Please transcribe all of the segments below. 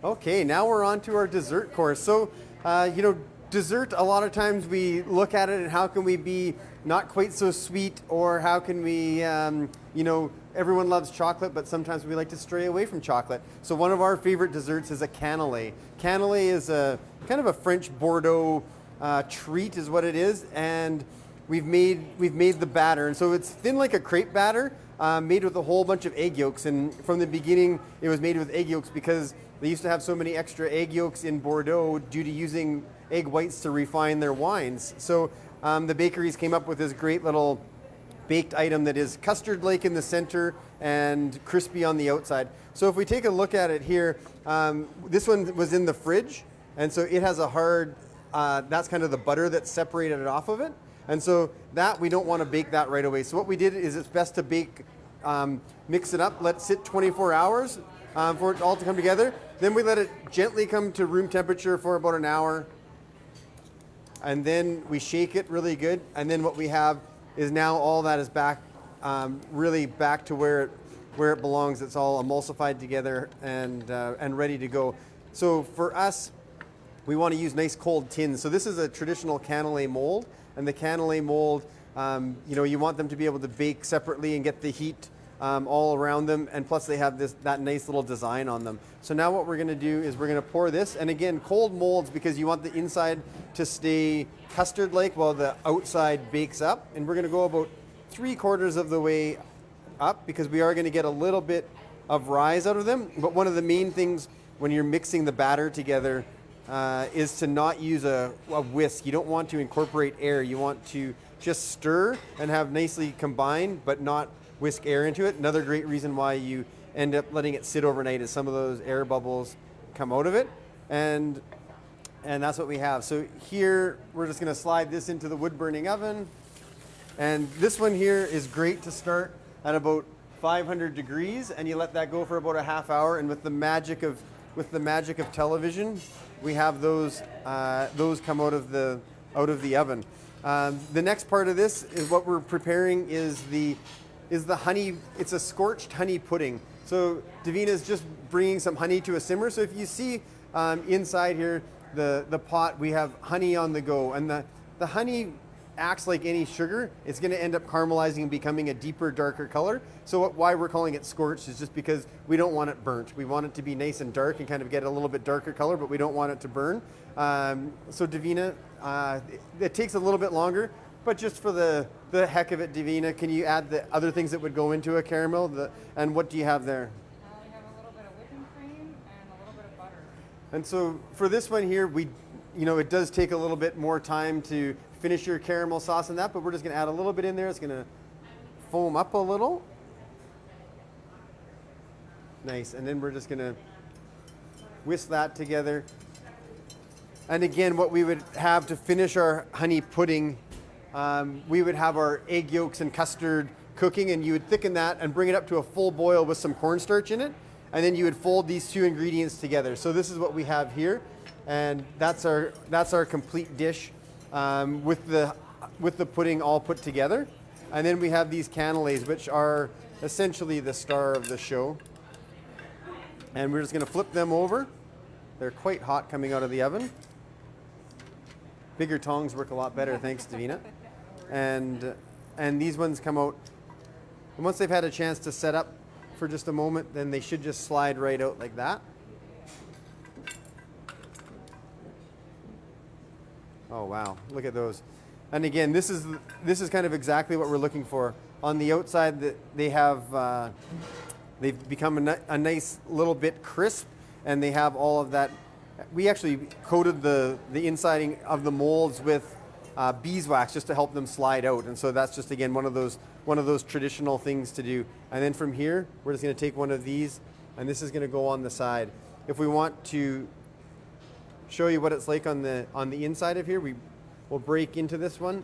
Okay, now we're on to our dessert course. So, dessert, a lot of times we look at it and how can we be not quite so sweet, or how can we, everyone loves chocolate, but sometimes we like to stray away from chocolate. So one of our favorite desserts is a cannelé. Cannelé is a kind of a French Bordeaux treat is what it is, and we've made the batter, and so it's thin like a crepe batter, made with a whole bunch of egg yolks. And from the beginning, it was made with egg yolks because they used to have so many extra egg yolks in Bordeaux due to using egg whites to refine their wines. So the bakeries came up with this great little baked item that is custard-like in the center and crispy on the outside. So if we take a look at it here, this one was in the fridge, and so it has a hard, that's kind of the butter that's separated it off of it. And so that, we don't want to bake that right away. So what we did is it's best to bake, mix it up, let it sit 24 hours for it all to come together. Then we let it gently come to room temperature for about an hour. And then we shake it really good. And then what we have is now all that is back, really back to where it belongs. It's all emulsified together and ready to go. So for us, we want to use nice cold tins. So this is a traditional cannelé mold. And the cannelé mold, you want them to be able to bake separately and get the heat all around them, and plus they have that nice little design on them. So now what we're going to do is we're going to pour this, and again, cold molds because you want the inside to stay custard-like while the outside bakes up. And we're going to go about 3/4 of the way up because we are going to get a little bit of rise out of them. But one of the main things when you're mixing the batter together is to not use a whisk. You don't want to incorporate air. You want to just stir and have nicely combined, but not whisk air into it. Another great reason why you end up letting it sit overnight is some of those air bubbles come out of it, and that's what we have. So here we're just going to slide this into the wood burning oven, and this one here is great to start at about 500 degrees, and you let that go for about a half hour. And with the magic of television, we have those come out of the oven. The next part of this is what we're preparing is the honey. It's a scorched honey pudding. So Davina is just bringing some honey to a simmer. So if you see inside here, the pot, we have honey on the go, and the honey acts like any sugar. It's going to end up caramelizing and becoming a deeper, darker color. So why we're calling it scorched is just because we don't want it burnt. We want it to be nice and dark and kind of get a little bit darker color, but we don't want it to burn. So Davina, it takes a little bit longer, but just for the heck of it, Davina, can you add the other things that would go into a caramel? And what do you have there? We have a little bit of whipping cream and a little bit of butter. And so for this one here, it does take a little bit more time to finish your caramel sauce in that, but we're just going to add a little bit in there. It's going to foam up a little. Nice. And then we're just going to whisk that together. And again, what we would have to finish our honey pudding, we would have our egg yolks and custard cooking, and you would thicken that and bring it up to a full boil with some cornstarch in it. And then you would fold these two ingredients together. So this is what we have here. And that's our complete dish with the pudding all put together. And then we have these cannelés, which are essentially the star of the show. And we're just going to flip them over. They're quite hot coming out of the oven. Bigger tongs work a lot better, thanks, Davina. And these ones come out, and once they've had a chance to set up for just a moment, then they should just slide right out like that. Oh wow, look at those. And again, this is kind of exactly what we're looking for. On the outside, they have they've become a nice little bit crisp, and they have all of that. We actually coated the inside of the molds with beeswax just to help them slide out, and so that's just again one of those traditional things to do. And then from here, we're just going to take one of these, and this is going to go on the side. If we want to show you what it's like on the inside of here, we'll break into this one,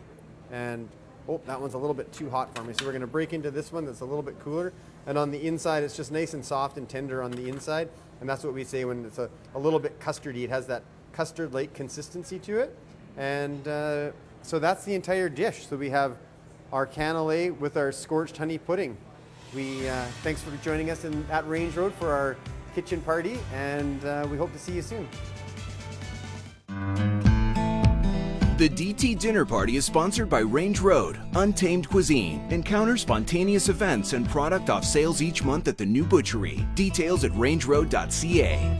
and that one's a little bit too hot for me, so we're going to break into this one that's a little bit cooler, and on the inside it's just nice and soft and tender on the inside, and that's what we say when it's a little bit custardy. It has that custard-like consistency to it, and so that's the entire dish. So we have our cannelé with our scorched honey pudding. Thanks for joining us at Range Road for our kitchen party, and we hope to see you soon. The DT Dinner Party is sponsored by Range Road, Untamed Cuisine. Encounter spontaneous events and product off sales each month at the new butchery. Details at rangeroad.ca.